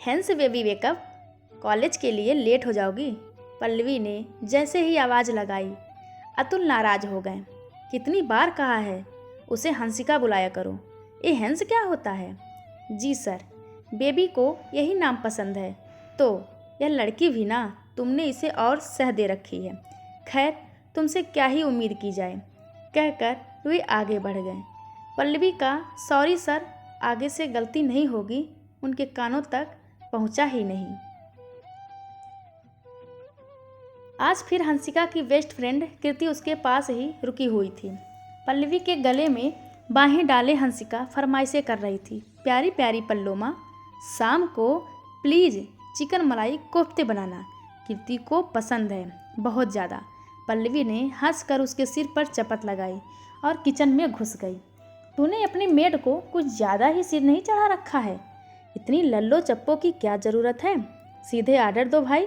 Hence baby wake up, college के लिए late हो जाओगी। पल्लवी ने जैसे ही आवाज़ लगाई अतुल नाराज हो गए। कितनी बार कहा है उसे हंसिका बुलाया करो, ये हैंस क्या होता है। जी सर, बेबी को यही नाम पसंद है तो यह लड़की भी ना, तुमने इसे और सह दे रखी है। खैर तुमसे क्या ही उम्मीद की जाए, कहकर वे आगे बढ़ गए। पल्लवी का सॉरी सर आगे से गलती नहीं होगी उनके कानों तक पहुंचा ही नहीं। आज फिर हंसिका की बेस्ट फ्रेंड कृति उसके पास ही रुकी हुई थी। पल्लवी के गले में बाहें डाले हंसिका फरमाइशें कर रही थी। प्यारी प्यारी पल्लो माँ, शाम को प्लीज़ चिकन मलाई कोफ्ते बनाना, कृति को पसंद है बहुत ज़्यादा। पल्लवी ने हंसकर उसके सिर पर चपत लगाई और किचन में घुस गई। तूने अपनी मेड को कुछ ज़्यादा ही सिर नहीं चढ़ा रखा है? इतनी लल्लो चप्पो की क्या ज़रूरत है? सीधे आर्डर दो भाई।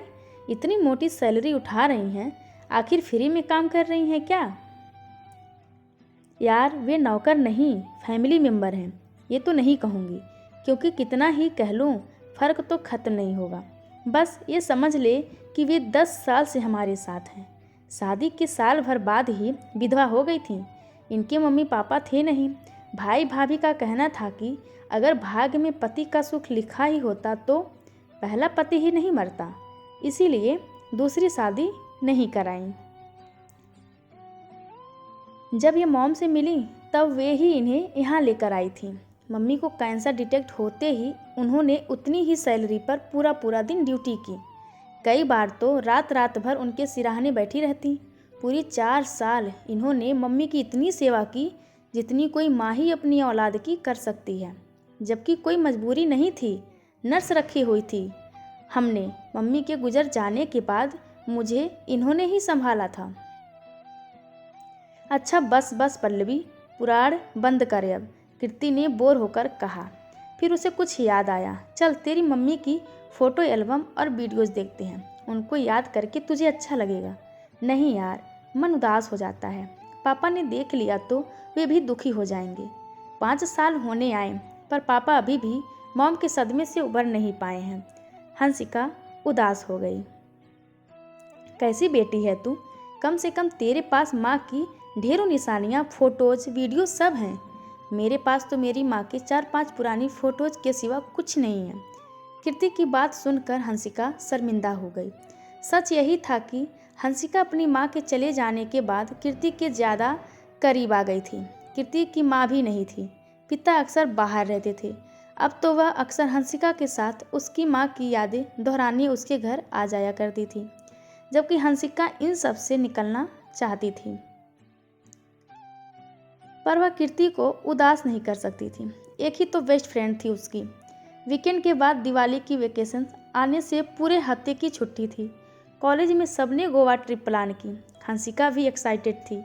इतनी मोटी सैलरी उठा रही हैं, आखिर फ्री में काम कर रही हैं क्या? यार वे नौकर नहीं, फैमिली मेम्बर हैं। ये तो नहीं कहूँगी, क्योंकि कितना ही कह लूँ फ़र्क तो ख़त्म नहीं होगा। बस ये समझ ले कि वे 10 साल से हमारे साथ हैं। शादी के साल भर बाद ही विधवा हो गई थीं। इनके मम्मी पापा थे नहीं। भाई भाभी का कहना था कि अगर भाग्य में पति का सुख लिखा ही होता तो पहला पति ही नहीं मरता, इसीलिए दूसरी शादी नहीं कराई। जब ये मॉम से मिली तब वे ही इन्हें यहाँ लेकर आई थी। मम्मी को कैंसर डिटेक्ट होते ही उन्होंने उतनी ही सैलरी पर पूरा पूरा दिन ड्यूटी की। कई बार तो रात रात भर उनके सिराहने बैठी रहती। पूरी 4 साल इन्होंने मम्मी की इतनी सेवा की जितनी कोई माँ ही अपनी औलाद की कर सकती है, जबकि कोई मजबूरी नहीं थी। नर्स रखी हुई थी हमने। मम्मी के गुजर जाने के बाद मुझे इन्होंने ही संभाला था। अच्छा बस बस पल्लवी, पुराण बंद करे अब, कृति ने बोर होकर कहा। फिर उसे कुछ याद आया। चल तेरी मम्मी की फ़ोटो एल्बम और वीडियोज़ देखते हैं, उनको याद करके तुझे अच्छा लगेगा। नहीं यार, मन उदास हो जाता है। पापा ने देख लिया तो वे भी दुखी हो जाएंगे। 5 साल होने आए पर पापा अभी भी मॉम के सदमे से उबर नहीं पाए हैं। हंसिका उदास हो गई। कैसी बेटी है तू? कम से कम तेरे पास माँ की ढेरों निशानियाँ, फ़ोटोज़, वीडियो सब हैं। मेरे पास तो मेरी माँ के 4-5 पुरानी फ़ोटोज़ के सिवा कुछ नहीं है। कृति की बात सुनकर हंसिका शर्मिंदा हो गई। सच यही था कि हंसिका अपनी माँ के चले जाने के बाद कृति के ज़्यादा करीब आ गई थी। कृति की माँ भी नहीं थी। पिता अक्सर बाहर रहते थे। अब तो वह अक्सर हंसिका के साथ उसकी माँ की यादें दोहराने उसके घर आ जाया करती थी, जबकि हंसिका इन सब से निकलना चाहती थी, पर वह कृति को उदास नहीं कर सकती थी। एक ही तो बेस्ट फ्रेंड थी उसकी। वीकेंड के बाद दिवाली की वेकेशन आने से पूरे हफ्ते की छुट्टी थी। कॉलेज में सबने गोवा ट्रिप प्लान की। हंसिका भी एक्साइटेड थी।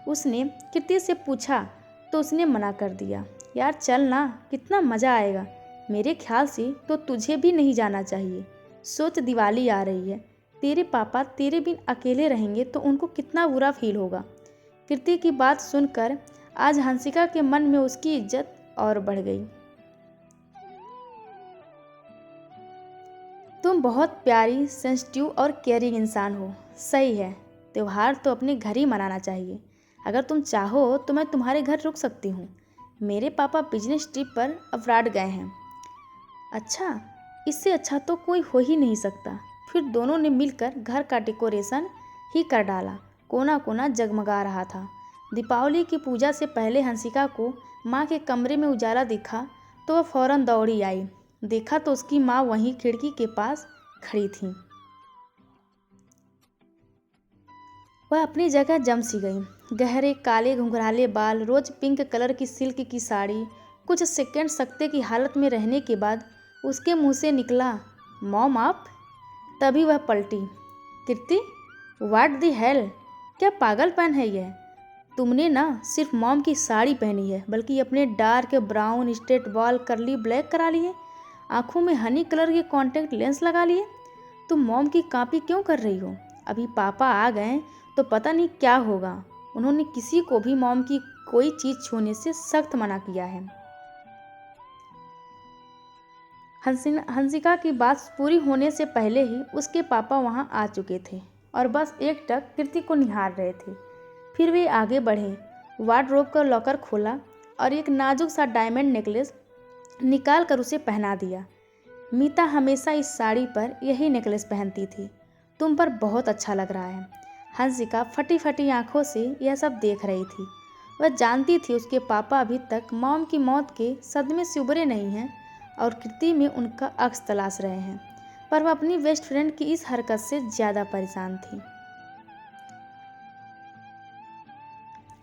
उसने कृति से पूछा तो उसने मना कर दिया। यार चल ना, कितना मज़ा आएगा। मेरे ख्याल से तो तुझे भी नहीं जाना चाहिए। सोच दिवाली आ रही है, तेरे पापा तेरे बिन अकेले रहेंगे तो उनको कितना बुरा फील होगा। कृति की बात सुनकर आज हंसिका के मन में उसकी इज्जत और बढ़ गई। तुम बहुत प्यारी, सेंसिटिव और केयरिंग इंसान हो। सही है, त्यौहार तो अपने घर ही मनाना चाहिए। अगर तुम चाहो तो मैं तुम्हारे घर रुक सकती हूँ। मेरे पापा बिजनेस ट्रिप पर अब्रॉड गए हैं। अच्छा, इससे अच्छा तो कोई हो ही नहीं सकता। फिर दोनों ने मिलकर घर का डेकोरेशन ही कर डाला। कोना कोना जगमगा रहा था। दीपावली की पूजा से पहले हंसिका को माँ के कमरे में उजाला दिखा तो वह फौरन दौड़ी आई। देखा तो उसकी माँ वहीं खिड़की के पास खड़ी थी। वह अपनी जगह जम सी गई। गहरे काले घुंघराले बाल, रोज पिंक कलर की सिल्क की साड़ी। कुछ सेकंड सकते की हालत में रहने के बाद उसके मुंह से निकला, मॉम आप? तभी वह पलटी। कृति, व्हाट द हेल, क्या पागलपन है यह? तुमने ना सिर्फ मॉम की साड़ी पहनी है, बल्कि अपने डार्क ब्राउन स्ट्रेट बाल कर्ली ब्लैक करा लिए, आंखों में हनी कलर के कॉन्टैक्ट लेंस लगा लिए। तुम मॉम की कॉपी क्यों कर रही हो? अभी पापा आ गए तो पता नहीं क्या होगा। उन्होंने किसी को भी मॉम की कोई चीज़ छूने से सख्त मना किया है। हंसिका की बात पूरी होने से पहले ही उसके पापा वहाँ आ चुके थे और बस एकटक कीर्ति को निहार रहे थे। फिर वे आगे बढ़े, वार्डरोब का लॉकर खोला और एक नाजुक सा डायमंड नेकलेस निकाल कर उसे पहना दिया। मीता हमेशा इस साड़ी पर यही नेकलेस पहनती थी। तुम पर बहुत अच्छा लग रहा है। हंसिका फटी फटी आंखों से यह सब देख रही थी। वह जानती थी उसके पापा अभी तक मॉम की मौत के सदमे से उबरे नहीं हैं और कीर्ति में उनका अक्स तलाश रहे हैं, पर वह अपनी बेस्ट फ्रेंड की इस हरकत से ज़्यादा परेशान थी।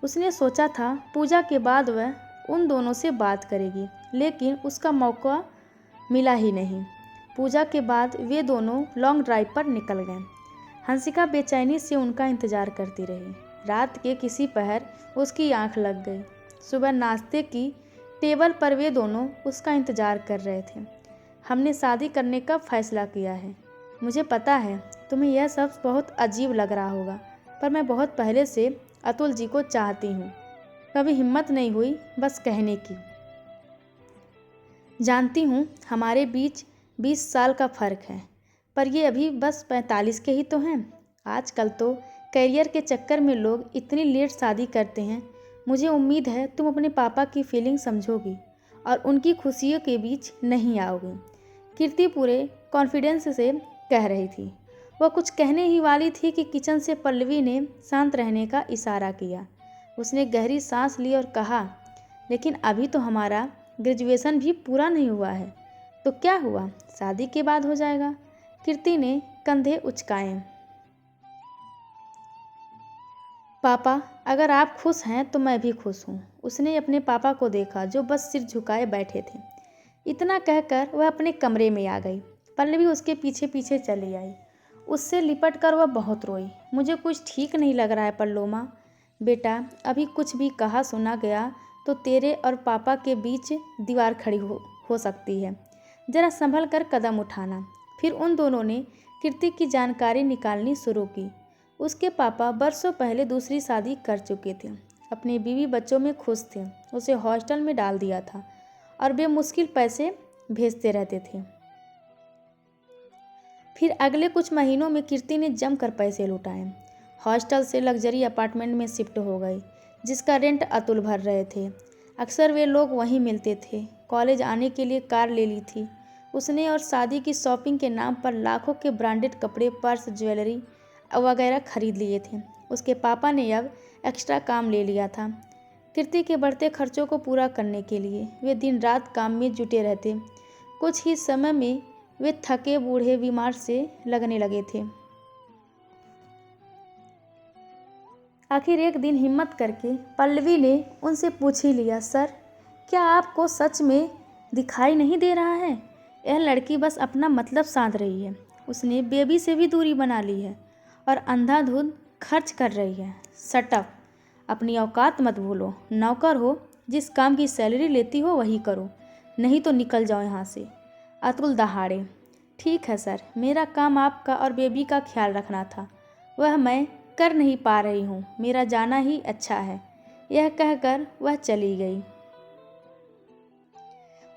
उसने सोचा था पूजा के बाद वह उन दोनों से बात करेगी, लेकिन उसका मौका मिला ही नहीं। पूजा के बाद वे दोनों लॉन्ग ड्राइव पर निकल गए। हंसिका बेचैनी से उनका इंतजार करती रही। रात के किसी पहर उसकी आंख लग गई। सुबह नाश्ते की टेबल पर वे दोनों उसका इंतजार कर रहे थे। हमने शादी करने का फैसला किया है। मुझे पता है तुम्हें यह सब बहुत अजीब लग रहा होगा, पर मैं बहुत पहले से अतुल जी को चाहती हूँ। कभी हिम्मत नहीं हुई बस कहने की। जानती हूँ हमारे बीच 20 साल का फ़र्क है, पर ये अभी बस 45 के ही तो हैं। आजकल तो करियर के चक्कर में लोग इतनी लेट शादी करते हैं। मुझे उम्मीद है तुम अपने पापा की फीलिंग समझोगी और उनकी खुशियों के बीच नहीं आओगी। कीर्ति पूरे कॉन्फिडेंस से कह रही थी। वह कुछ कहने ही वाली थी कि किचन से पल्लवी ने शांत रहने का इशारा किया। उसने गहरी सांस ली और कहा, लेकिन अभी तो हमारा ग्रेजुएशन भी पूरा नहीं हुआ है। तो क्या हुआ, शादी के बाद हो जाएगा। कीर्ति ने कंधे उचकाए। पापा, अगर आप खुश हैं तो मैं भी खुश हूँ। उसने अपने पापा को देखा जो बस सिर झुकाए बैठे थे। इतना कहकर वह अपने कमरे में आ गई। पल्लवी उसके पीछे पीछे चली आई। उससे लिपट कर वह बहुत रोई। मुझे कुछ ठीक नहीं लग रहा है पल्लोमा। बेटा, अभी कुछ भी कहा सुना गया तो तेरे और पापा के बीच दीवार खड़ी हो सकती है। जरा संभल कर कदम उठाना। फिर उन दोनों ने कीर्ति की जानकारी निकालनी शुरू की। उसके पापा बरसों पहले दूसरी शादी कर चुके थे। अपने बीवी बच्चों में खुश थे। उसे हॉस्टल में डाल दिया था और बेमुश्किल पैसे भेजते रहते थे। फिर अगले कुछ महीनों में कीर्ति ने जमकर पैसे लुटाए। हॉस्टल से लग्जरी अपार्टमेंट में शिफ्ट हो गई, जिसका रेंट अतुल भर रहे थे। अक्सर वे लोग वहीं मिलते थे। कॉलेज आने के लिए कार ले ली थी उसने और शादी की शॉपिंग के नाम पर लाखों के ब्रांडेड कपड़े, पर्स, ज्वेलरी वगैरह खरीद लिए थे। उसके पापा ने अब एक्स्ट्रा काम ले लिया था कीर्ति के बढ़ते खर्चों को पूरा करने के लिए। वे दिन रात काम में जुटे रहते। कुछ ही समय में वे थके बूढ़े बीमार से लगने लगे थे। आखिर एक दिन हिम्मत करके पल्लवी ने उनसे पूछ ही लिया, सर, क्या आपको सच में दिखाई नहीं दे रहा है? यह लड़की बस अपना मतलब साध रही है। उसने बेबी से भी दूरी बना ली है और अंधाधुंध खर्च कर रही है। शट अप, अपनी औकात मत भूलो। नौकर हो, जिस काम की सैलरी लेती हो वही करो, नहीं तो निकल जाओ यहाँ से। अतुल दहाड़े। ठीक है सर, मेरा काम आपका और बेबी का ख्याल रखना था, वह मैं कर नहीं पा रही हूँ। मेरा जाना ही अच्छा है। यह कहकर वह चली गई।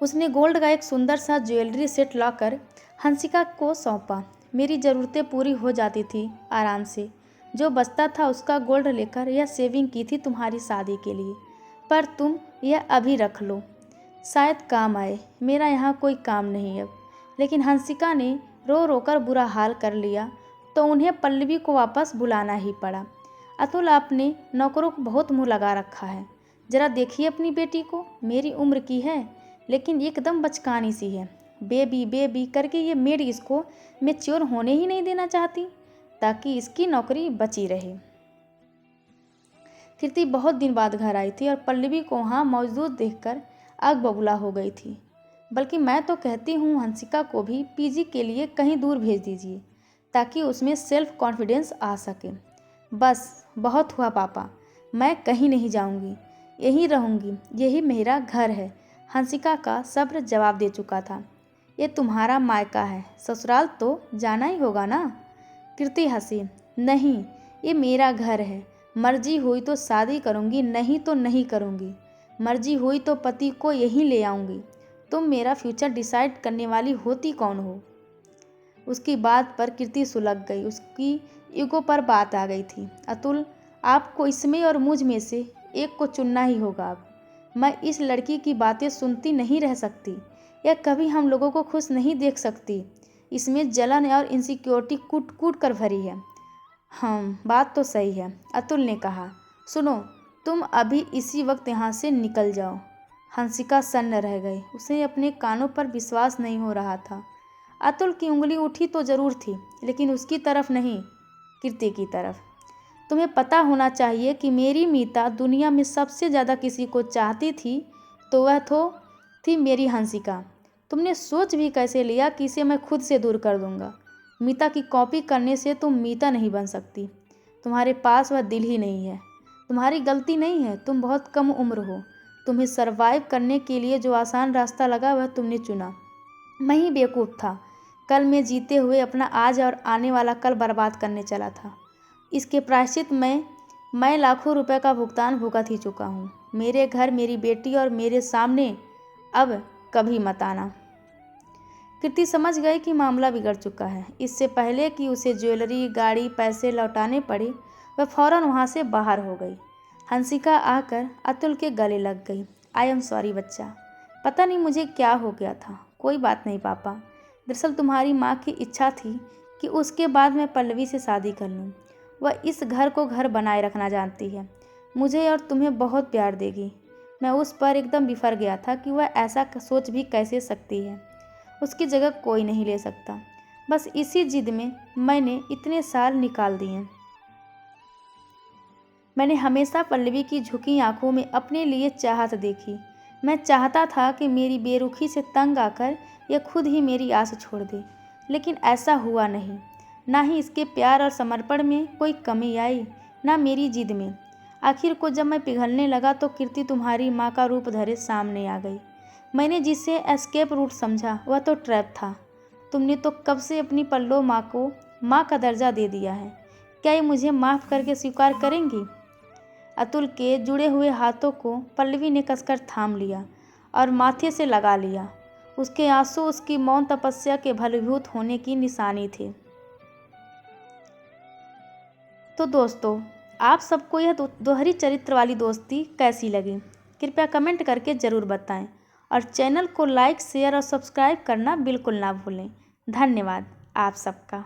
उसने गोल्ड का एक सुंदर सा ज्वेलरी सेट लाकर हंसिका को सौंपा। मेरी ज़रूरतें पूरी हो जाती थी आराम से। जो बचता था उसका गोल्ड लेकर यह सेविंग की थी तुम्हारी शादी के लिए, पर तुम यह अभी रख लो, शायद काम आए। मेरा यहाँ कोई काम नहीं अब। लेकिन हंसिका ने रो रो कर बुरा हाल कर लिया तो उन्हें पल्लवी को वापस बुलाना ही पड़ा। अतुल, आपने नौकरों को बहुत मुँह लगा रखा है। ज़रा देखिए अपनी बेटी को। मेरी उम्र की है लेकिन एकदम बचकानी सी है। बेबी बेबी करके ये मेड इसको मैच्योर होने ही नहीं देना चाहती ताकि इसकी नौकरी बची रहे। कीर्ति बहुत दिन बाद घर आई थी और पल्लवी को वहाँ मौजूद देखकर आग बबूला हो गई थी। बल्कि मैं तो कहती हूँ हंसिका को भी पीजी के लिए कहीं दूर भेज दीजिए ताकि उसमें सेल्फ कॉन्फिडेंस आ सके। बस बहुत हुआ पापा, मैं कहीं नहीं जाऊँगी, यहीं रहूँगी, यही मेरा घर है। हंसिका का सब्र जवाब दे चुका था। ये तुम्हारा मायका है, ससुराल तो जाना ही होगा ना? कीर्ति हंसी। नहीं, ये मेरा घर है। मर्जी हुई तो शादी करूँगी, नहीं तो नहीं करूँगी। मर्जी हुई तो पति को यहीं ले आऊँगी। तुम मेरा फ्यूचर डिसाइड करने वाली होती कौन हो। उसकी बात पर कीर्ति सुलग गई। उसकी ईगो पर बात आ गई थी। अतुल, आपको इसमें और मुझ में से एक को चुनना ही होगा। अब मैं इस लड़की की बातें सुनती नहीं रह सकती। यह कभी हम लोगों को खुश नहीं देख सकती। इसमें जलन और इनसिक्योरिटी कूट कूट कर भरी है। बात तो सही है, अतुल ने कहा। सुनो, तुम अभी इसी वक्त यहाँ से निकल जाओ। हंसिका सन्न रह गई। उसे अपने कानों पर विश्वास नहीं हो रहा था। अतुल की उंगली उठी तो जरूर थी, लेकिन उसकी तरफ नहीं, कीर्ति की तरफ। तुम्हें पता होना चाहिए कि मेरी मीता दुनिया में सबसे ज़्यादा किसी को चाहती थी तो वह थी मेरी हंसिका। तुमने सोच भी कैसे लिया कि इसे मैं खुद से दूर कर दूंगा। मीता की कॉपी करने से तुम मीता नहीं बन सकती। तुम्हारे पास वह दिल ही नहीं है। तुम्हारी गलती नहीं है, तुम बहुत कम उम्र हो। तुम्हें सरवाइव करने के लिए जो आसान रास्ता लगा वह तुमने चुना। मैं ही बेवकूफ़ था। कल में जीते हुए अपना आज और आने वाला कल बर्बाद करने चला था। इसके प्रायश्चित मैं लाखों रुपए का भुगतान भुगत ही चुका हूँ। मेरे घर, मेरी बेटी और मेरे सामने अब कभी मत आना। कीर्ति समझ गई कि मामला बिगड़ चुका है। इससे पहले कि उसे ज्वेलरी, गाड़ी, पैसे लौटाने पड़े, वह फौरन वहाँ से बाहर हो गई। हंसिका आकर अतुल के गले लग गई। आई एम सॉरी बच्चा, पता नहीं मुझे क्या हो गया था। कोई बात नहीं पापा। दरअसल तुम्हारी माँ की इच्छा थी कि उसके बाद मैं पल्लवी से शादी कर लूँ। वह इस घर को घर बनाए रखना जानती है। मुझे और तुम्हें बहुत प्यार देगी। मैं उस पर एकदम बिफर गया था कि वह ऐसा सोच भी कैसे सकती है। उसकी जगह कोई नहीं ले सकता। बस इसी जिद में मैंने इतने साल निकाल दिए। मैंने हमेशा पल्लवी की झुकी आंखों में अपने लिए चाहत देखी। मैं चाहता था कि मेरी बेरुखी से तंग आकर यह खुद ही मेरी आस छोड़ दे, लेकिन ऐसा हुआ नहीं। ना ही इसके प्यार और समर्पण में कोई कमी आई, ना मेरी जिद में। आखिर को जब मैं पिघलने लगा तो कीर्ति तुम्हारी माँ का रूप धरे सामने आ गई। मैंने जिसे एस्केप रूट समझा वह तो ट्रैप था। तुमने तो कब से अपनी पल्लो माँ को माँ का दर्जा दे दिया है। क्या ये मुझे माफ़ करके स्वीकार करेंगी? अतुल के जुड़े हुए हाथों को पल्लवी ने कसकर थाम लिया और माथे से लगा लिया। उसके आंसू उसकी मौन तपस्या के फलीभूत होने की निशानी थे। तो दोस्तों, आप सबको यह दोहरी चरित्र वाली दोस्ती कैसी लगी? कृपया कमेंट करके ज़रूर बताएं और चैनल को लाइक, शेयर और सब्सक्राइब करना बिल्कुल ना भूलें। धन्यवाद आप सबका।